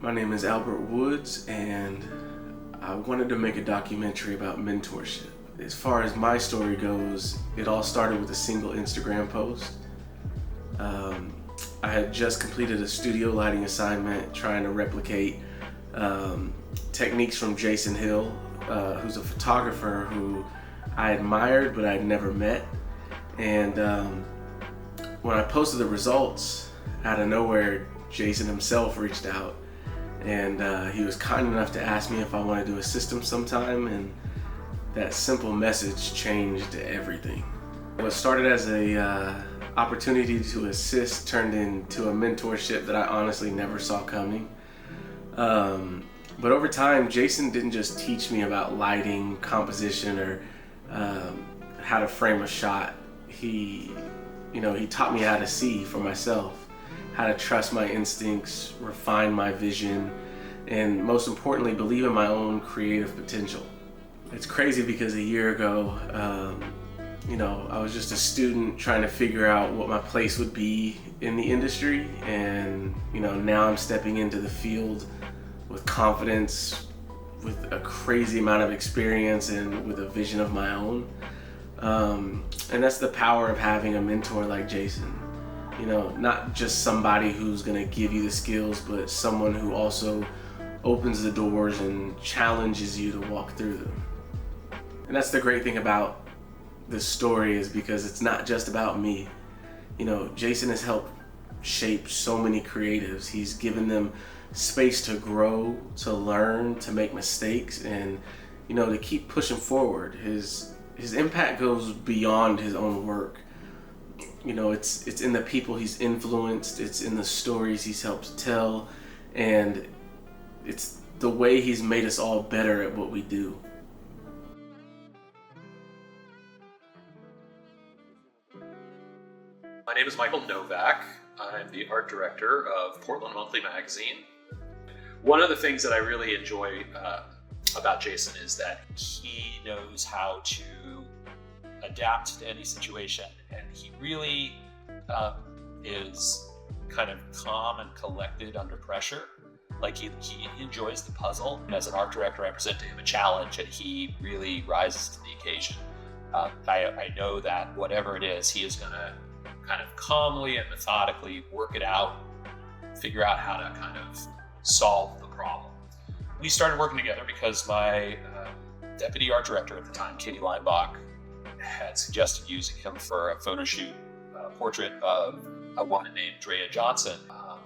My name is Albert Woods, and I wanted to make a documentary about mentorship. As far as my story goes, it all started with a single Instagram post. I had just completed a studio lighting assignment trying to replicate techniques from Jason Hill, who's a photographer who I admired but I'd never met. And when I posted the results, out of nowhere, Jason himself reached out, and he was kind enough to ask me if I wanted to assist him sometime, and that simple message changed everything. What started as a opportunity to assist turned into a mentorship that I honestly never saw coming. But over time, Jason didn't just teach me about lighting, composition, or how to frame a shot. He taught me how to see for myself, how to trust my instincts, refine my vision, and most importantly, believe in my own creative potential. It's crazy because a year ago, I was just a student trying to figure out what my place would be in the industry, and now I'm stepping into the field with confidence, with a crazy amount of experience, and with a vision of my own. And that's the power of having a mentor like Jason. Not just somebody who's gonna give you the skills, but someone who also opens the doors and challenges you to walk through them. And that's the great thing about this story, is because it's not just about me. Jason has helped shape so many creatives. He's given them space to grow, to learn, to make mistakes, and to keep pushing forward. His impact goes beyond his own work. It's in the people he's influenced, it's in the stories he's helped tell, and it's the way he's made us all better at what we do. My name is Michael Novak. I'm the art director of Portland Monthly Magazine. One of the things that I really enjoy about Jason is that he knows how to adapt to any situation, and he really is kind of calm and collected under pressure. Like he enjoys the puzzle. As an art director, I present to him a challenge, and he really rises to the occasion. I know that whatever it is, he is going to kind of calmly and methodically work it out, figure out how to kind of solve the problem. We started working together because my deputy art director at the time, Katie Leinbach, had suggested using him for a photo shoot, portrait of a woman named Drea Johnson.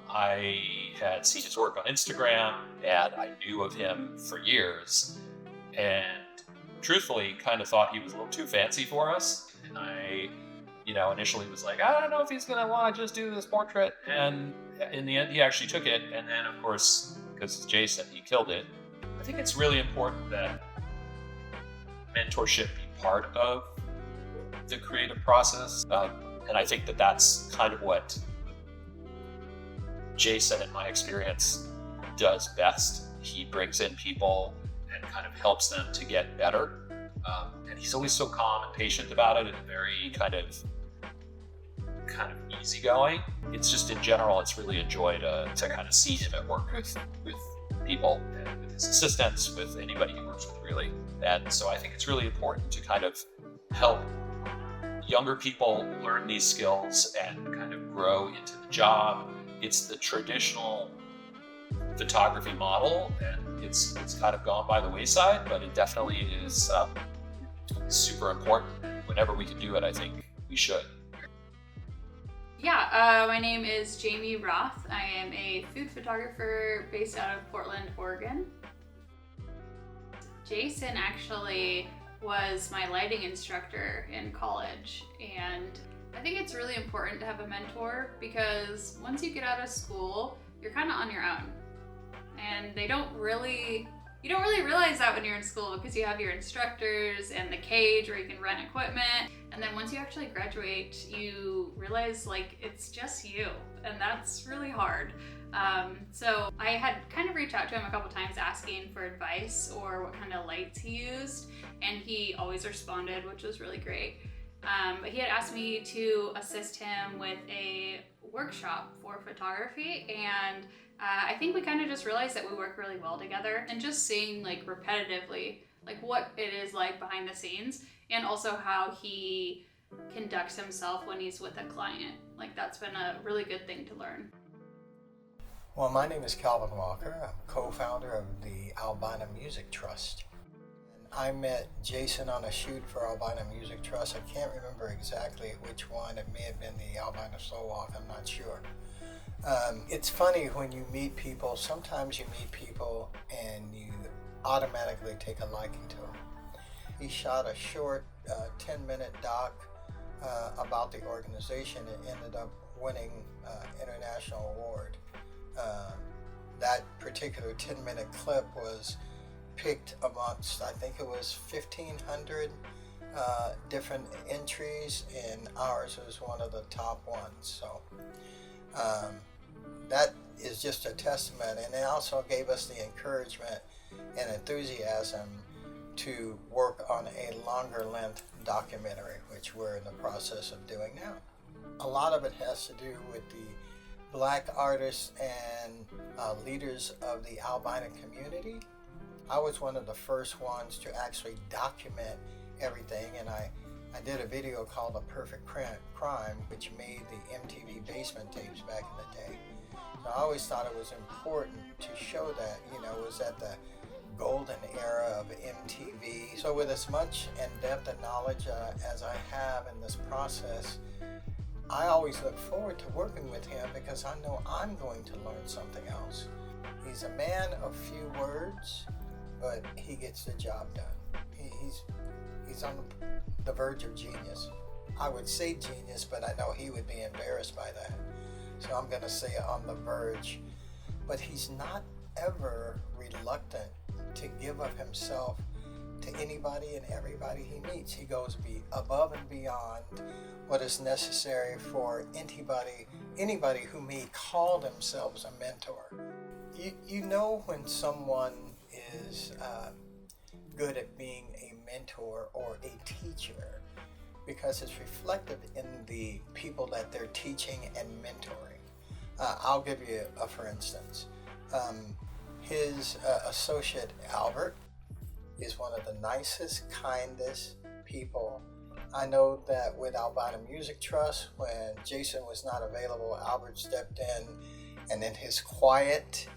I had seen his work on Instagram, and I knew of him for years, and truthfully kind of thought he was a little too fancy for us. And I initially was like, I don't know if he's going to want to just do this portrait. And in the end, he actually took it. And then, of course, because it's Jason, he killed it. I think it's really important that mentorship be part of the creative process. And I think that that's kind of what Jason, in my experience, does best. He brings in people and kind of helps them to get better. And he's always so calm and patient about it, and very kind of easygoing. It's just, in general, it's really a joy to kind of see him at work with people, and with his assistants, with anybody he works with, really. And so I think it's really important to kind of help younger people learn these skills and kind of grow into the job. It's the traditional photography model, and it's kind of gone by the wayside, but it definitely is super important. Whenever we can do it, I think we should. Yeah, my name is Jamie Roth. I am a food photographer based out of Portland, Oregon. Jason actually was my lighting instructor in college, and I think it's really important to have a mentor, because once you get out of school, you're kind of on your own, and you don't really realize that when you're in school, because you have your instructors and the cage where you can rent equipment. And then once you actually graduate, you realize it's just you, and that's really hard. So I had kind of reached out to him a couple times asking for advice or what kind of lights he used, and he always responded, which was really great. But he had asked me to assist him with a workshop for photography, and I think we kind of just realized that we work really well together, and just seeing like repetitively like what it is like behind the scenes, and also how he conducts himself when he's with a client. Like that's been a really good thing to learn. Well, my name is Calvin Walker. I'm co-founder of the Albina Music Trust. And I met Jason on a shoot for Albina Music Trust. I can't remember exactly which one. It may have been the Albina Slow Walk, I'm not sure. It's funny when you meet people, sometimes you meet people and you automatically take a liking to them. He shot a short 10-minute doc about the organization. It ended up winning international award. That particular 10-minute clip was picked amongst, I think it was 1,500 different entries, and ours was one of the top ones. So that is just a testament, and it also gave us the encouragement and enthusiasm to work on a longer length documentary, which we're in the process of doing now. A lot of it has to do with the Black artists and leaders of the albino community. I was one of the first ones to actually document everything, and I did a video called The Perfect Crime, which made the MTV basement tapes back in the day. So I always thought it was important to show that, it was at the golden era of MTV. So with as much in-depth and knowledge as I have in this process, I always look forward to working with him because I know I'm going to learn something else. He's a man of few words, but he gets the job done. He's on the verge of genius. I would say genius, but I know he would be embarrassed by that. So I'm going to say on the verge. But he's not ever reluctant to give of himself to anybody and everybody he meets. He goes above and beyond what is necessary for anybody who may call themselves a mentor. You know when someone is good at being a mentor or a teacher because it's reflected in the people that they're teaching and mentoring. I'll give you a for instance. His associate Albert is one of the nicest, kindest people. I know that with Albina Music Trust, when Jason was not available, Albert stepped in, and in his quiet,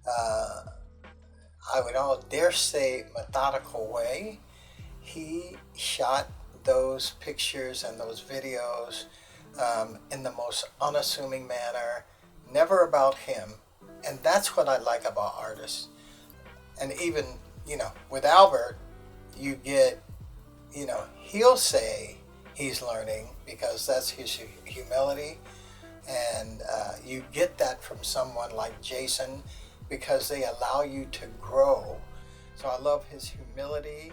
I would all dare say methodical way, he shot those pictures and those videos in the most unassuming manner, never about him. And that's what I like about artists. And even, with Albert, you get, he'll say he's learning because that's his humility. And you get that from someone like Jason because they allow you to grow. So I love his humility.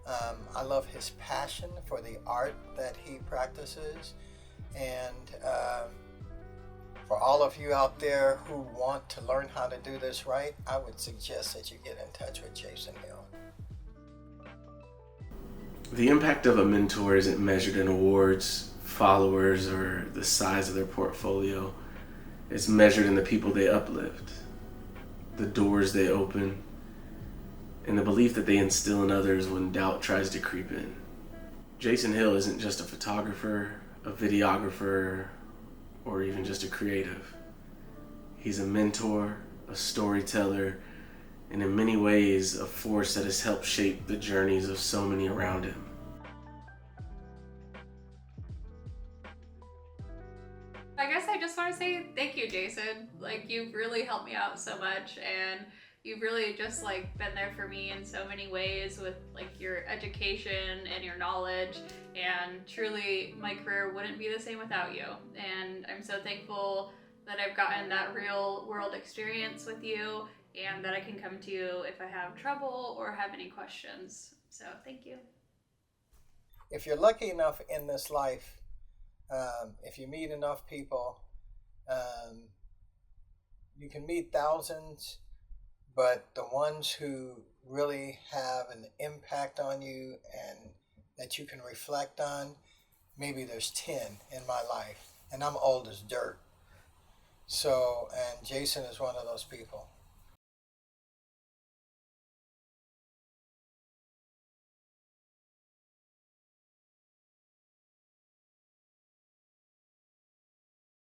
I love his passion for the art that he practices. And for all of you out there who want to learn how to do this right, I would suggest that you get in touch with Jason Hill. The impact of a mentor isn't measured in awards, followers, or the size of their portfolio. It's measured in the people they uplift, the doors they open, and the belief that they instill in others when doubt tries to creep in. Jason Hill isn't just a photographer, a videographer, or even just a creative. He's a mentor, a storyteller, and in many ways a force that has helped shape the journeys of so many around him. I guess I just want to say thank you, Jason. Like, you've really helped me out so much, and you've really just been there for me in so many ways with your education and your knowledge, and truly my career wouldn't be the same without you. And I'm so thankful that I've gotten that real world experience with you, and that I can come to you if I have trouble or have any questions. So thank you. If you're lucky enough in this life, if you meet enough people, you can meet thousands, but the ones who really have an impact on you and that you can reflect on, maybe there's 10 in my life, and I'm old as dirt. So, and Jason is one of those people.